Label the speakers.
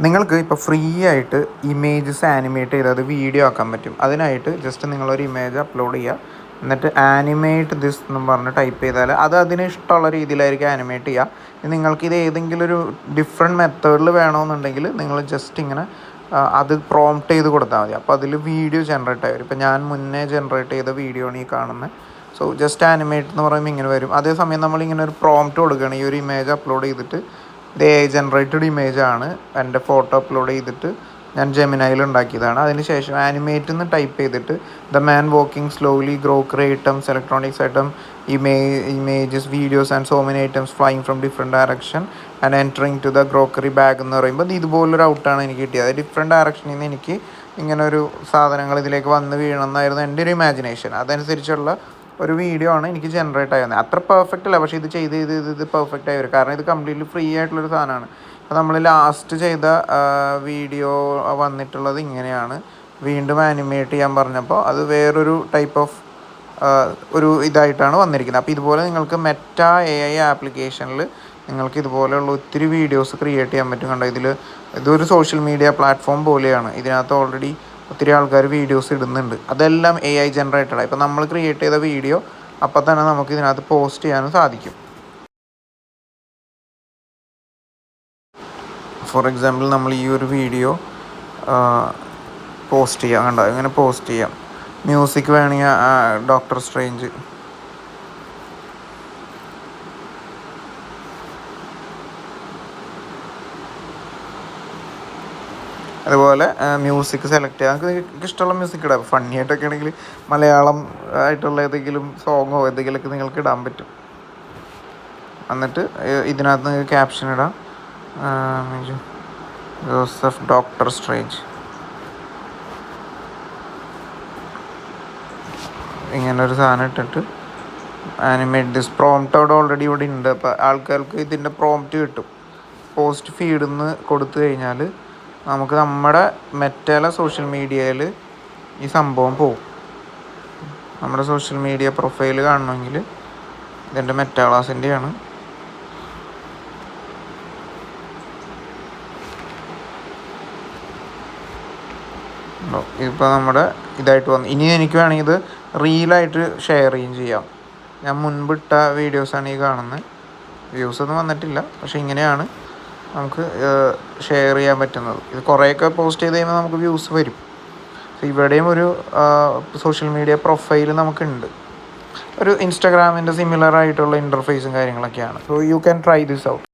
Speaker 1: നിങ്ങൾക്ക് ഇപ്പോൾ ഫ്രീ ആയിട്ട് ഇമേജസ് ആനിമേറ്റ് ചെയ്ത് അത് വീഡിയോ ആക്കാൻ പറ്റും. അതിനായിട്ട് ജസ്റ്റ് നിങ്ങളൊരു ഇമേജ് അപ്ലോഡ് ചെയ്യുക, എന്നിട്ട് ആനിമേറ്റ് ദിസ് എന്ന് പറഞ്ഞ് ടൈപ്പ് ചെയ്താൽ അത് അതിന് ഇഷ്ടമുള്ള രീതിയിലായിരിക്കും ആനിമേറ്റ് ചെയ്യുക. നിങ്ങൾക്കിത് ഏതെങ്കിലും ഒരു ഡിഫറെൻറ്റ് മെത്തേഡിൽ വേണമെന്നുണ്ടെങ്കിൽ നിങ്ങൾ ജസ്റ്റ് ഇങ്ങനെ അത് പ്രോംപ്റ്റ് ചെയ്ത് കൊടുത്താൽ മതി. അപ്പോൾ അതിൽ വീഡിയോ ജനറേറ്റ് ആയി വരും. ഇപ്പോൾ ഞാൻ മുന്നേ ജനറേറ്റ് ചെയ്ത വീഡിയോ ആണ് ഈ കാണുന്നത്. സോ ജസ്റ്റ് ആനിമേറ്റ് എന്ന് പറയുമ്പോൾ ഇങ്ങനെ വരും. അതേസമയം നമ്മളിങ്ങനെ ഒരു പ്രോംപ്റ്റ് കൊടുക്കുകയാണ്, ഈ ഒരു ഇമേജ് അപ്ലോഡ് ചെയ്തിട്ട് ഇത് AI ജനറേറ്റഡ് ഇമേജാണ്, എൻ്റെ ഫോട്ടോ അപ്ലോഡ് ചെയ്തിട്ട് ഞാൻ ജെമിനൈയിൽ ഉണ്ടാക്കിയതാണ്. അതിനുശേഷം ആനിമേറ്റ് എന്ന് ടൈപ്പ് ചെയ്തിട്ട് the man walking slowly, grocery items, electronics item, images, videos and so many items flying from different direction and entering to the grocery bag എന്ന് പറയുമ്പോൾ ഇതുപോലൊരു ഔട്ടാണ് എനിക്ക് കിട്ടിയത്. ഡിഫറെൻറ്റ് ഡയറക്ഷനിൽ നിന്ന് എനിക്ക് ഇങ്ങനെ ഒരു സാധനങ്ങൾ ഇതിലേക്ക് വന്ന് വീഴണമെന്നായിരുന്നു എൻ്റെ ഒരു ഇമാജിനേഷൻ. അതനുസരിച്ചുള്ള ഒരു വീഡിയോ ആണ് എനിക്ക് ജനറേറ്റ് ആയത്. അത്ര പെർഫെക്റ്റ് അല്ല, പക്ഷേ ഇത് ചെയ്ത് പെർഫെക്റ്റ് ആയി വരും. കാരണം ഇത് കംപ്ലീറ്റ്ലി ഫ്രീ ആയിട്ടുള്ളൊരു സാധനമാണ്. അപ്പോൾ നമ്മൾ ലാസ്റ്റ് ചെയ്ത വീഡിയോ വന്നിട്ടുള്ളത് ഇങ്ങനെയാണ്. വീണ്ടും ആനിമേറ്റ് ചെയ്യാൻ പറഞ്ഞപ്പോൾ അത് വേറൊരു ടൈപ്പ് ഓഫ് ഒരു ഇതായിട്ടാണ് വന്നിരിക്കുന്നത്. അപ്പോൾ ഇതുപോലെ നിങ്ങൾക്ക് മെറ്റ AI ആപ്ലിക്കേഷനിൽ നിങ്ങൾക്ക് ഇതുപോലെയുള്ള ഒത്തിരി വീഡിയോസ് ക്രിയേറ്റ് ചെയ്യാൻ പറ്റും. കണ്ടോ, ഇതൊരു സോഷ്യൽ മീഡിയ പ്ലാറ്റ്ഫോം പോലെയാണ്. ഇതിനകത്ത് ഓൾറെഡി ഒത്തിരി ആൾക്കാർ വീഡിയോസ് ഇടുന്നുണ്ട്. അതെല്ലാം AI ജനറേറ്റഡാണ്. ഇപ്പോൾ നമ്മൾ ക്രിയേറ്റ് ചെയ്ത വീഡിയോ അപ്പോൾ തന്നെ നമുക്ക് ഇതിനകത്ത് പോസ്റ്റ് ചെയ്യാനും സാധിക്കും. ഫോർ എക്സാമ്പിൾ നമ്മൾ ഈ ഒരു വീഡിയോ പോസ്റ്റ് ചെയ്യാം. കണ്ടോ, ഇങ്ങനെ പോസ്റ്റ് ചെയ്യാം. മ്യൂസിക് വേണമെങ്കിൽ ഡോക്ടർ സ്ട്രേഞ്ച്, അതുപോലെ മ്യൂസിക് സെലക്ട് ചെയ്യാം. നിങ്ങൾക്ക് ഇഷ്ടമുള്ള മ്യൂസിക് ഇടാം. ഫണ്ണി ആയിട്ടൊക്കെ ആണെങ്കിൽ മലയാളം ആയിട്ടുള്ള ഏതെങ്കിലും സോങ്ങോ എന്തെങ്കിലുമൊക്കെ നിങ്ങൾക്ക് ഇടാൻ പറ്റും. എന്നിട്ട് ഇതിനകത്ത് നിങ്ങൾക്ക് ക്യാപ്ഷൻ ഇടാം, ജോസഫ് ഡോക്ടർ സ്ട്രേഞ്ച്, ഇങ്ങനൊരു സാധനം ഇട്ടിട്ട് ആനിമേറ്റ് ദിസ്. പ്രോംപ്റ്റ് അവിടെ ഓൾറെഡി ഇവിടെ ഉണ്ട്. അപ്പോൾ ആൾക്കാർക്ക് ഇതിൻ്റെ പ്രോംപ്റ്റ് കിട്ടും. പോസ്റ്റ് ഫീഡിൽ നിന്ന് കൊടുത്തു കഴിഞ്ഞാൽ നമുക്ക് നമ്മുടെ മെറ്റയിലെ സോഷ്യൽ മീഡിയയിൽ ഈ സംഭവം പോകും. നമ്മുടെ സോഷ്യൽ മീഡിയ പ്രൊഫൈൽ കാണണമെങ്കിൽ ഇതെൻ്റെ മെറ്റാ ക്ലാസിൻ്റെയാണ്. ഇപ്പോൾ നമ്മുടെ ഇതായിട്ട് വന്നു. ഇനി എനിക്ക് വേണമെങ്കിൽ ഇത് റീലായിട്ട് ഷെയർ ചെയ്യുകയും ചെയ്യാം. ഞാൻ മുൻപിട്ട വീഡിയോസാണ് ഈ കാണുന്നത്. വ്യൂസൊന്നും വന്നിട്ടില്ല, പക്ഷേ ഇങ്ങനെയാണ് നമുക്ക് ഷെയർ ചെയ്യാൻ പറ്റുന്നത്. ഇത് കുറേയൊക്കെ പോസ്റ്റ് ചെയ്ത് കഴിയുമ്പോൾ നമുക്ക് വ്യൂസ് വരും. ഇവിടെയും ഒരു സോഷ്യൽ മീഡിയ പ്രൊഫൈൽ നമുക്കുണ്ട്. ഒരു ഇൻസ്റ്റാഗ്രാമിൻ്റെ സിമിലർ ആയിട്ടുള്ള ഇൻ്റർഫേസും കാര്യങ്ങളൊക്കെയാണ്. So you can try this out.